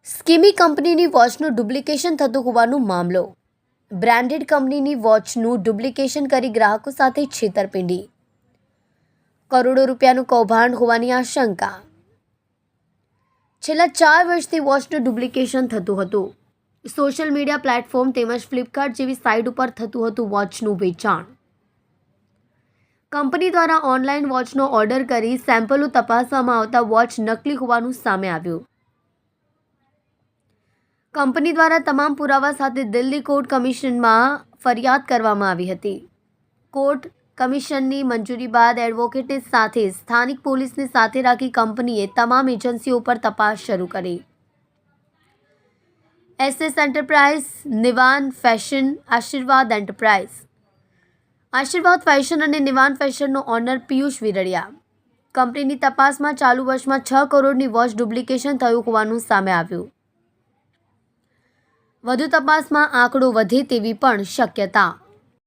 સ્કીમી કંપનીની વોચનું ડુપ્લિકેશન થતું હોવાનો મામલો. બ્રાન્ડેડ કંપનીની વોચનું ડુપ્લિકેશન કરી ગ્રાહકો સાથે છેતરપિંડી. કરોડો રૂપિયાનું કૌભાંડ હોવાની આશંકા. છેલ્લા 4 વર્ષથી વોચનું ડુપ્લિકેશન થતું હતું. સોશિયલ મીડિયા પ્લેટફોર્મ તેમજ ફ્લિપકાર્ટ જેવી સાઇટ ઉપર થતું હતું વોચનું વેચાણ. કંપની દ્વારા ઓનલાઈન વોચનો ઓર્ડર કરી સેમ્પલો તપાસવામાં આવતા વોચ નકલી હોવાનું સામે આવ્યું. કંપની દ્વારા તમામ પુરાવા સાથે દિલ્હી કોર્ટ કમિશનમાં ફરિયાદ કરવામાં આવી હતી. કોર્ટ કમિશનની મંજૂરી બાદ એડવોકેટની સાથે સ્થાનિક પોલીસને સાથે રાખી કંપનીએ તમામ એજન્સીઓ પર તપાસ શરૂ કરી. એસએસ એન્ટરપ્રાઇઝ, નિવાન ફેશન, આશીર્વાદ એન્ટરપ્રાઇઝ. આશીર્વાદ ફેશન અને નિવાન ફેશનનો ઓનર પિયુષ વિરડિયા. કંપનીની તપાસમાં ચાલુ વર્ષમાં 6 કરોડની વોચ ડુપ્લિકેશન થયું હોવાનું સામે આવ્યું. વધુ તપાસમાં આંકડો વધે તેવી પણ શક્યતા.